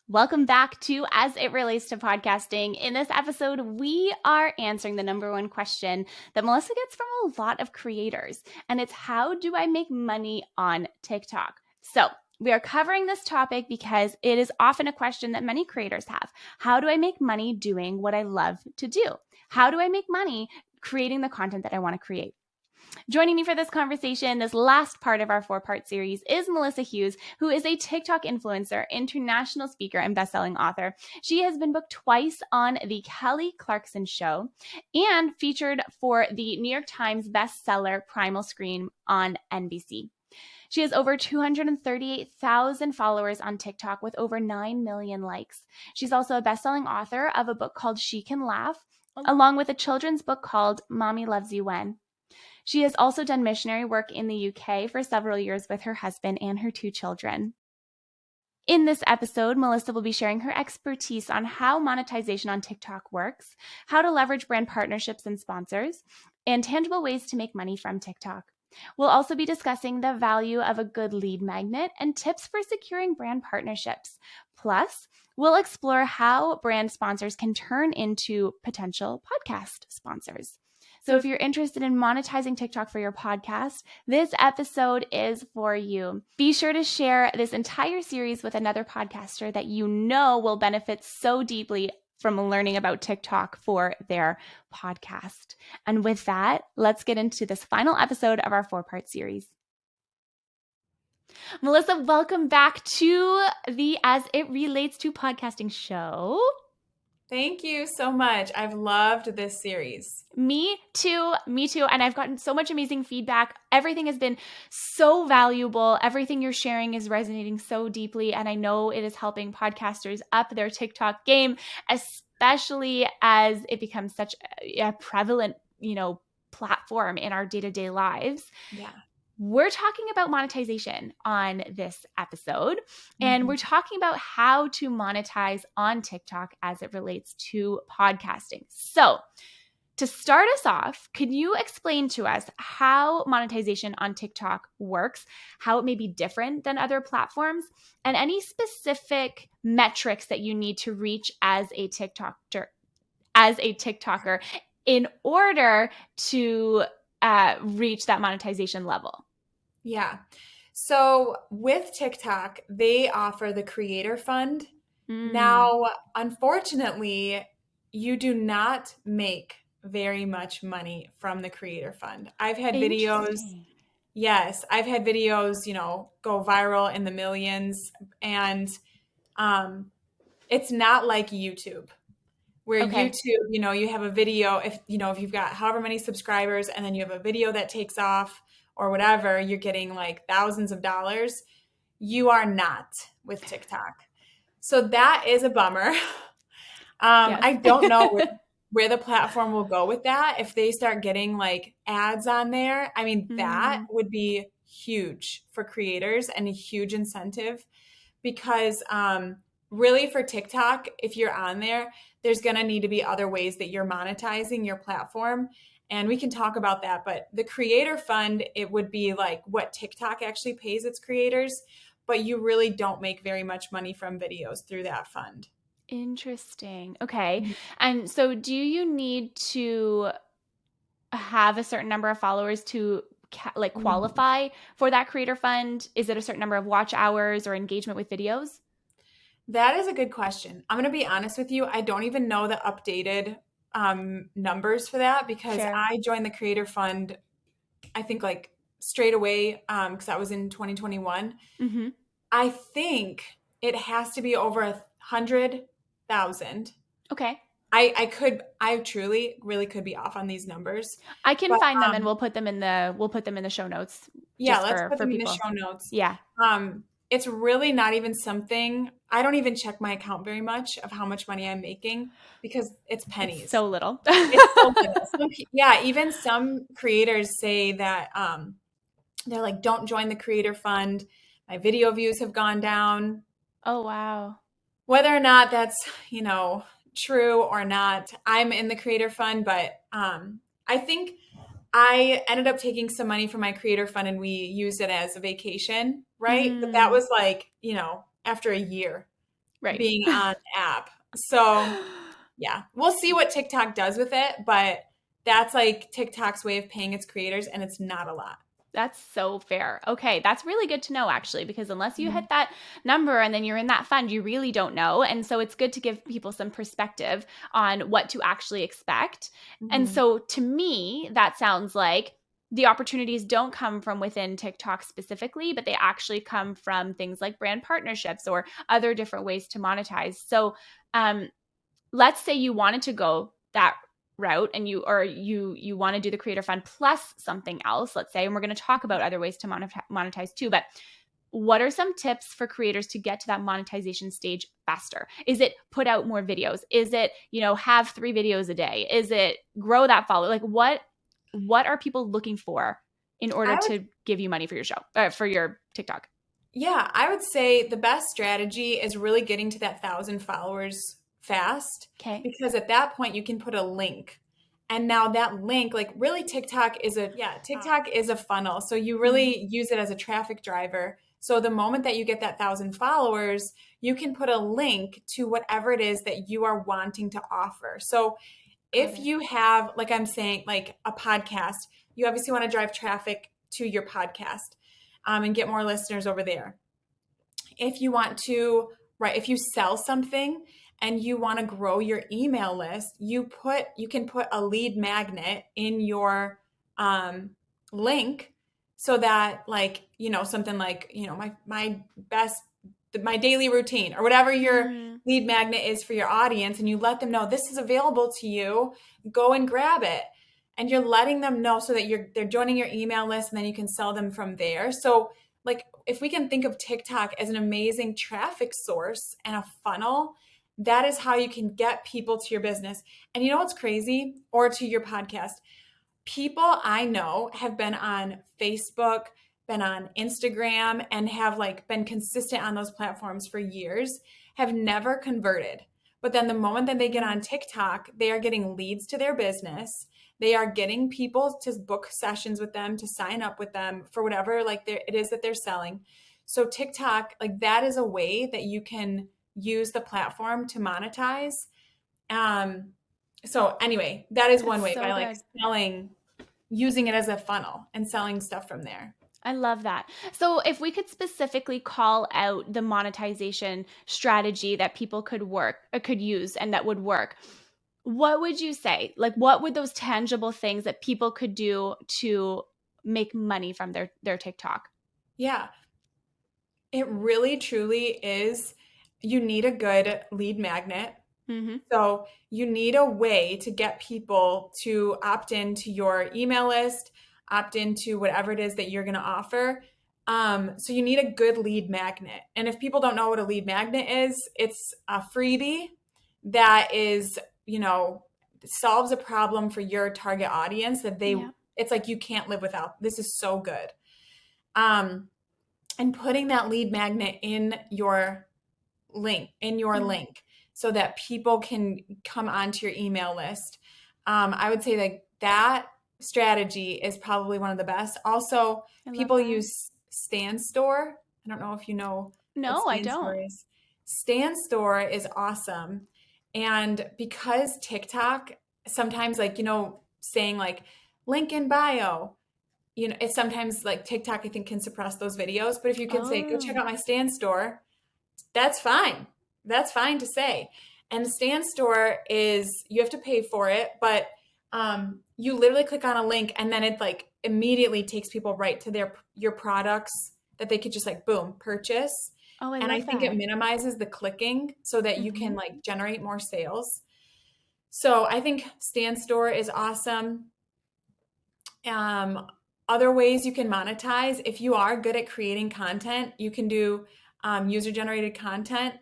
Welcome back to As It Relates to Podcasting. In this episode, we are answering the number one question that Melissa gets from a lot of creators, and it's how do I make money on TikTok? So we are covering this topic because it is often a question that many creators have. How do I make money doing what I love to do? How do I make money creating the content that I want to create? Joining me for this conversation, this last part of our 4-part series, is Melissa Hughes, who is a TikTok influencer, international speaker, and bestselling author. She has been booked twice on The Kelly Clarkson Show and featured for the New York Times bestseller Primal Scream on NBC. She has over 238,000 followers on TikTok with over 9 million likes. She's also a bestselling author of a book called She Can Laugh, along with a children's book called Mommy Loves You When. She has also done missionary work in the UK for several years with her husband and her 2 children. In this episode, Melissa will be sharing her expertise on how monetization on TikTok works, how to leverage brand partnerships and sponsors, and tangible ways to make money from TikTok. We'll also be discussing the value of a good lead magnet and tips for securing brand partnerships. Plus, we'll explore how brand sponsors can turn into potential podcast sponsors. So if you're interested in monetizing TikTok for your podcast, this episode is for you. Be sure to share this entire series with another podcaster that you know will benefit so deeply from learning about TikTok for their podcast. And with that, let's get into this final episode of our 4-part series. Melissa, welcome back to the As It Relates to Podcasting show. Thank you so much. I've loved this series. Me too. And I've gotten so much amazing feedback. Everything has been so valuable. Everything you're sharing is resonating so deeply. And I know it is helping podcasters up their TikTok game, especially as it becomes such a prevalent, platform in our day-to-day lives. Yeah. We're talking about monetization on this episode, and we're talking about how to monetize on TikTok as it relates to podcasting. So to start us off, can you explain to us how monetization on TikTok works, how it may be different than other platforms, and any specific metrics that you need to reach as a TikToker in order to reach that monetization level? Yeah. So with TikTok, they offer the Creator Fund. Now, unfortunately, you do not make very much money from the Creator Fund. I've had videos, go viral in the millions, and it's not like YouTube. Where YouTube, you have a video, if you've got however many subscribers and then you have a video that takes off or whatever, you're getting like thousands of dollars. You are not with TikTok. So that is a bummer. I don't know where the platform will go with that. If they start getting like ads on there, I mean, that would be huge for creators and a huge incentive because really for TikTok, if you're on there, there's going to need to be other ways that you're monetizing your platform. And we can talk about that. But the Creator Fund, it would be like what TikTok actually pays its creators, but you really don't make very much money from videos through that fund. Interesting. Okay. And so do you need to have a certain number of followers to qualify for that Creator Fund? Is it a certain number of watch hours or engagement with videos? That is a good question. I'm going to be honest with you. I don't even know the updated numbers for that because I joined the Creator Fund, I think like straight away because that was in 2021. I think it has to be over 100,000. Okay. I truly really could be off on these numbers. I can find them and we'll put them in the show notes. Yeah, let's put them in the show notes. Yeah. It's really not even something, I don't even check my account very much of how much money I'm making because it's pennies. It's so little. It's so little. Even some creators say that they're like, don't join the Creator Fund. My video views have gone down. Oh, wow. Whether or not that's, true or not, I'm in the Creator Fund, but I think I ended up taking some money from my Creator Fund and we used it as a vacation, right? But that was like, after a year. Right. being on the app. So yeah, we'll see what TikTok does with it, but that's like TikTok's way of paying its creators, and it's not a lot. That's so fair. Okay, that's really good to know actually, because unless you hit Mhm. that number and then you're in that fund, you really don't know. And so it's good to give people some perspective on what to actually expect. And Mhm. so to me, that sounds like the opportunities don't come from within TikTok specifically, but they actually come from things like brand partnerships or other different ways to monetize. So, um, let's say you wanted to go that route and you want to do the creator fund plus something else, let's say, and we're going to talk about other ways to monetize too, but what are some tips for creators to get to that monetization stage faster? Is it put out more videos? Is it, have 3 videos a day? Is it grow that follow? Like what are people looking for in order I would to give you money for your show, for your TikTok? Yeah, I would say the best strategy is really getting to that 1,000 followers fast, Okay. because at that point you can put a link. And now that link, like really TikTok is a funnel. So you Mm-hmm. really use it as a traffic driver. So the moment that you get that 1,000 followers, you can put a link to whatever it is that you are wanting to offer. So Got if it. you have, like I'm saying, like a podcast, you obviously want to drive traffic to your podcast, and get more listeners over there. If you want to, right, if you sell something and you want to grow your email list, you can put a lead magnet in your link, so that, like, something like, my best my daily routine, or whatever your Mm-hmm. lead magnet is for your audience, and you let them know this is available to you, go and grab it. And you're letting them know so that they're joining your email list, and then you can sell them from there. So, like, if we can think of TikTok as an amazing traffic source and a funnel, that is how you can get people to your business. And you know what's crazy? Or to your podcast. People I know have been on Facebook, been on Instagram, and have like been consistent on those platforms for years, have never converted. But then the moment that they get on TikTok, they are getting leads to their business. They are getting people to book sessions with them, to sign up with them for whatever it is that they're selling. So TikTok, like, that is a way that you can use the platform to monetize. Um, so anyway, that is That's one way, so by like good. selling, using it as a funnel and selling stuff from there. I love that. So, if we could specifically call out the monetization strategy that people could use and that would work, what would you say? Like, what would those tangible things that people could do to make money from their TikTok? Yeah, it really truly is. You need a good lead magnet. Mm-hmm. So you need a way to get people to opt into your email list, opt into whatever it is that you're going to offer. So you need a good lead magnet. And if people don't know what a lead magnet is, it's a freebie that is, solves a problem for your target audience that Yeah. it's like you can't live without. This is so good. Um, and putting that lead magnet in your Mm, link, so that people can come onto your email list. I would say that strategy is probably one of the best. Also, I love people that. use Stand Store. I don't know if you know what No, I Stand Store don't. is. Stand Store is awesome. And because TikTok sometimes, like, saying like link in bio, it's sometimes like TikTok, I think, can suppress those videos. But if you can say, go check Oh. out my Stand Store, that's fine. That's fine to say. And the Stand Store is, you have to pay for it, but you literally click on a link, and then it like immediately takes people right to your products that they could just like boom purchase. Oh, I And I love think it that. minimizes the clicking so that you Mm-hmm. can like generate more sales. So I think Stand Store is awesome. Um, Other ways you can monetize, if you are good at creating content, you can do user generated content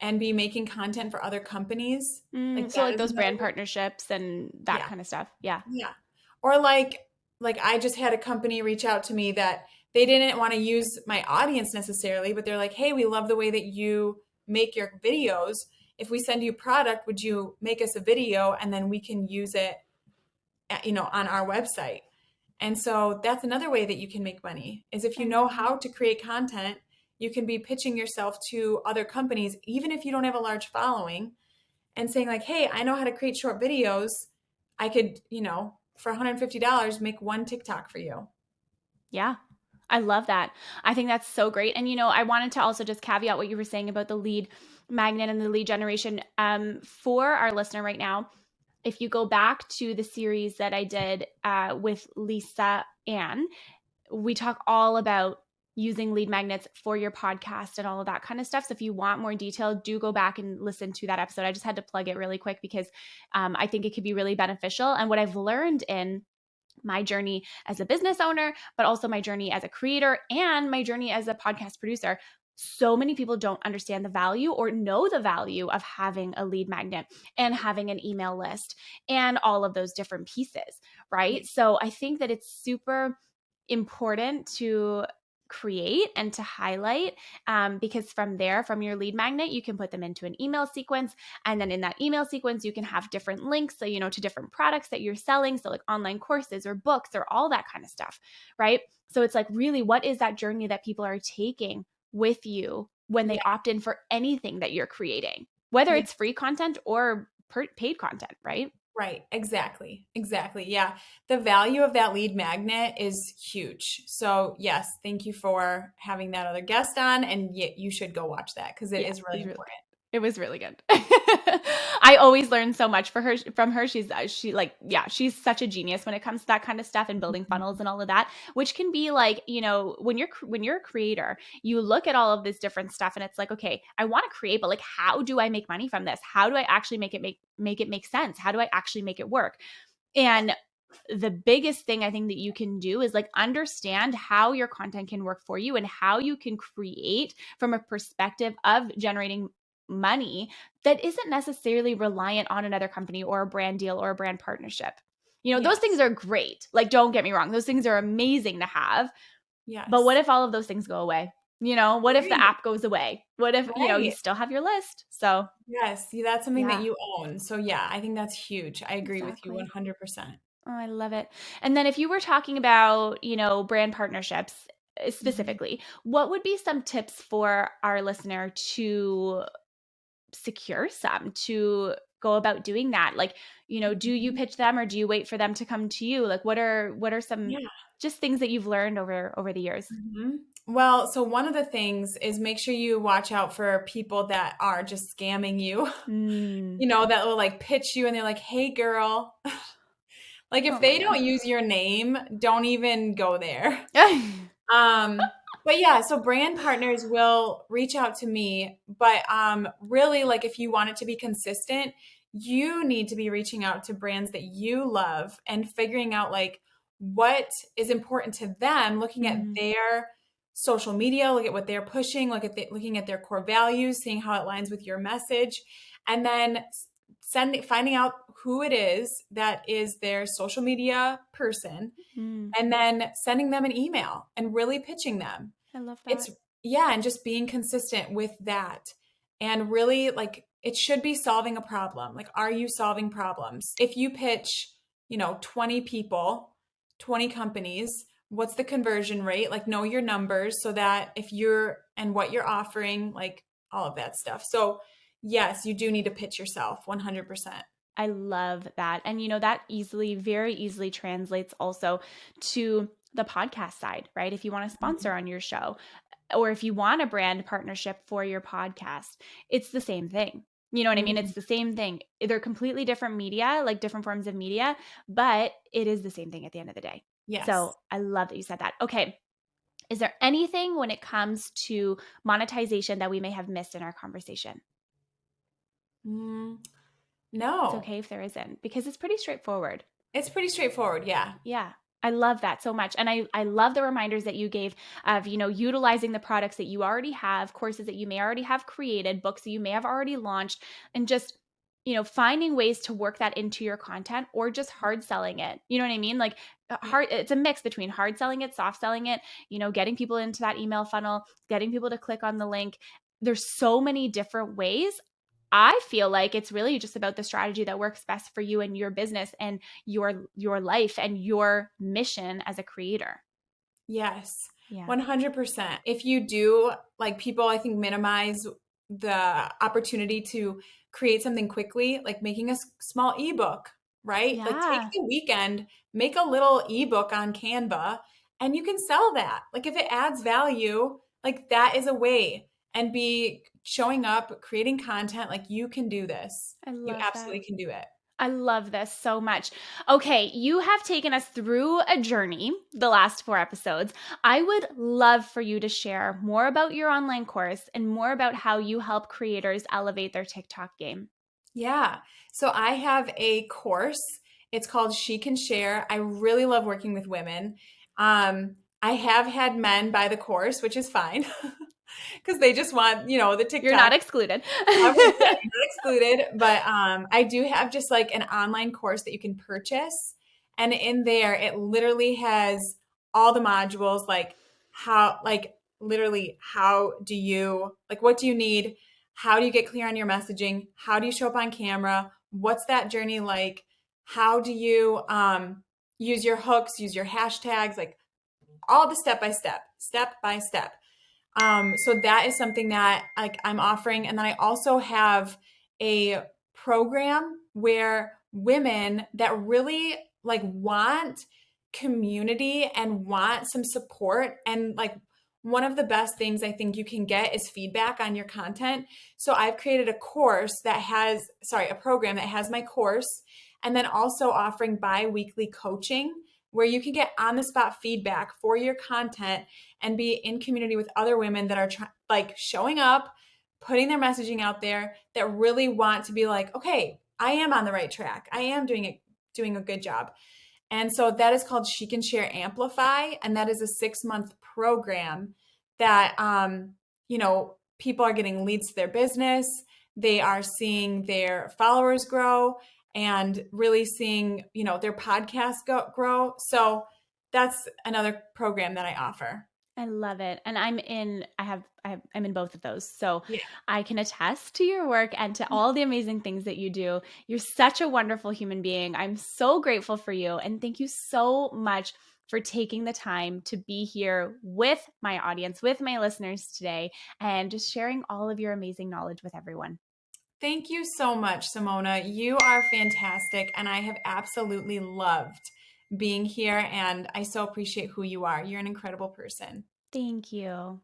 and be making content for other companies. Like, So, that like is those another brand way. partnerships and that Yeah. kind of stuff. Yeah. Yeah. Or like I just had a company reach out to me that they didn't want to use my audience necessarily, but they're like, "Hey, we love the way that you make your videos. If we send you product, would you make us a video, and then we can use it on our website?" And so that's another way that you can make money, is if you I know love that. how to create content, You can be pitching yourself to other companies, even if you don't have a large following, and saying like, hey, I know how to create short videos. I could, for $150, make one TikTok for you. Yeah. I love that. I think that's so great. And, I wanted to also just caveat what you were saying about the lead magnet and the lead generation. For our listener right now, if you go back to the series that I did with Lisa Ann, we talk all about using lead magnets for your podcast and all of that kind of stuff. So if you want more detail, do go back and listen to that episode. I just had to plug it really quick because I think it could be really beneficial. And what I've learned in my journey as a business owner, but also my journey as a creator and my journey as a podcast producer. So many people don't understand the value or know the value of having a lead magnet and having an email list and all of those different pieces, Yeah. right? So I think that it's super important to create and to highlight because from there, from your lead magnet, you can put them into an email sequence. And then in that email sequence, you can have different links, so, to different products that you're selling. So like online courses or books or all that kind of stuff, right? So it's like, really, what is that journey that people are taking with you when they Yeah. opt in for anything that you're creating, whether Yeah. it's free content or paid content, right? Right. Exactly. Exactly. Yeah. The value of that lead magnet is huge. So, yes, thank you for having that other guest on. And you should go watch that because it Yeah, is it really was really important. it was really good. I always learn so much from her. She's such a genius when it comes to that kind of stuff and building Mhm. funnels and all of that, which can be like, when you're a creator, you look at all of this different stuff and it's like, okay, I want to create, but like, how do I make money from this? How do I actually make it make sense? How do I actually make it work? And the biggest thing I think that you can do is like understand how your content can work for you and how you can create from a perspective of generating money that isn't necessarily reliant on another company or a brand deal or a brand partnership. Those things Yes. are great. Like, don't get me wrong, those things are amazing to have. But what Yes. if all of those things go away? What if the Right. app goes away? What if, you Right. still have your list? So, Yes. See, that's something that yeah, you own. So, yeah, I think that's huge. I agree with you exactly. 100%. Oh, I love it. And then if you were talking about, brand partnerships Mhm. specifically, what would be some tips for our listener to secure some, to go about doing that? Like, do you Mhm. pitch them or do you wait for them to come to you? Like, what are some Yeah. just things that you've learned over the years? Mhm. Well, so one of the things is make sure you watch out for people that are just scamming you, Mm. that will like pitch you and they're like, hey, girl. Like if Oh my they God. don't use your name, don't even go there. Um, but yeah, so brand partners will reach out to me, but really like if you want it to be consistent, you need to be reaching out to brands that you love and figuring out like what is important to them, looking at Mm, their social media, look at what they're pushing, looking at their core values, seeing how it aligns with your message, and then finding out who it is that is their social media person mm. and then sending them an email and really pitching them. I love that. It's yeah, and just being consistent with that. And really like it should be solving a problem. Like are you solving problems? If you pitch, 20 people, 20 companies, what's the conversion rate? Like know your numbers so that if you're and what you're offering, like all of that stuff. So, yes, you do need to pitch yourself 100%. I love that. And that very easily translates also to the podcast side, right? If you want a sponsor on your show or if you want a brand partnership for your podcast, it's the same thing. You know what I mean? Mhm. It's the same thing. They're completely different media, like different forms of media, but it is the same thing at the end of the day. Yes. So I love that you said that. Okay. Is there anything when it comes to monetization that we may have missed in our conversation? Mm, It's no. okay if there isn't, because it's pretty straightforward. It's pretty straightforward, yeah. Yeah. I love that so much. And I love the reminders that you gave of, utilizing the products that you already have, courses that you may already have created, books that you may have already launched, and just, finding ways to work that into your content or just hard selling it. You know what I mean? Like Yeah. it's a mix between hard selling it, soft selling it, getting people into that email funnel, getting people to click on the link. There's so many different ways. I feel like it's really just about the strategy that works best for you and your business and your life and your mission as a creator. Yes. Yeah. 100%. If you do, like, people, I think, minimize the opportunity to create something quickly, like making a small ebook, right? Like, take Yeah. the weekend, make a little ebook on Canva, and you can sell that. Like, if it adds value, like, that is a way. And be showing up, creating content, like, you can do this. I You love that. absolutely can do it. I love this so much. Okay, you have taken us through a journey the last 4 episodes. I would love for you to share more about your online course and more about how you help creators elevate their TikTok game. Yeah. So I have a course. It's called She Can Share. I really love working with women. I have had men buy the course, which is fine because they just want, the You're not TikTok. excluded. I would say you're not excluded, but I do have just like an online course that you can purchase. And in there, it literally has all the modules, like literally, how do you, like, what do you need? How do you get clear on your messaging? How do you show up on camera? What's that journey like? How do you use your hooks, use your hashtags, like all the step by step. So that is something that, like, I'm offering. And then I also have a program where women that really, like, want community and want some support, and, like, one of the best things I think you can get is feedback on your content. So I've created a program that has my course, and then also offering bi-weekly coaching where you can get on the spot feedback for your content and be in community with other women that are showing up, putting their messaging out there, that really want to be like, okay, I am on the right track. I am doing a good job. And so that is called She Can Share Amplify. And that is a 6-month program that, people are getting leads to their business. They are seeing their followers grow and really seeing, their podcast grow. So that's another program that I offer. I love it. And I'm in both of those. So Yeah. I can attest to your work and to all the amazing things that you do. You're such a wonderful human being. I'm so grateful for you. And thank you so much for taking the time to be here with my audience, with my listeners today, and just sharing all of your amazing knowledge with everyone. Thank you so much, Simona. You are fantastic, and I have absolutely loved being here, and I so appreciate who you are. You're an incredible person. Thank you.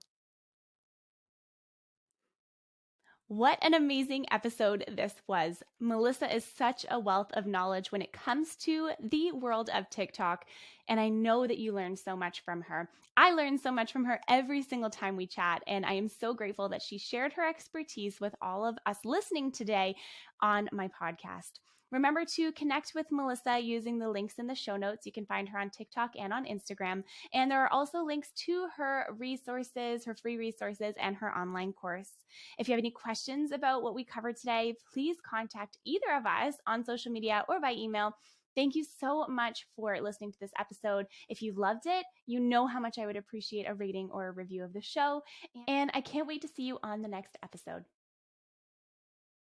What an amazing episode this was. Melissa is such a wealth of knowledge when it comes to the world of TikTok, and I know that you learned so much from her. I learn so much from her every single time we chat, and I am so grateful that she shared her expertise with all of us listening today on my podcast. Remember to connect with Melissa using the links in the show notes. You can find her on TikTok and on Instagram. And there are also links to her resources, her free resources, and her online course. If you have any questions about what we covered today, please contact either of us on social media or by email. Thank you so much for listening to this episode. If you loved it, you know how much I would appreciate a rating or a review of the show. And I can't wait to see you on the next episode.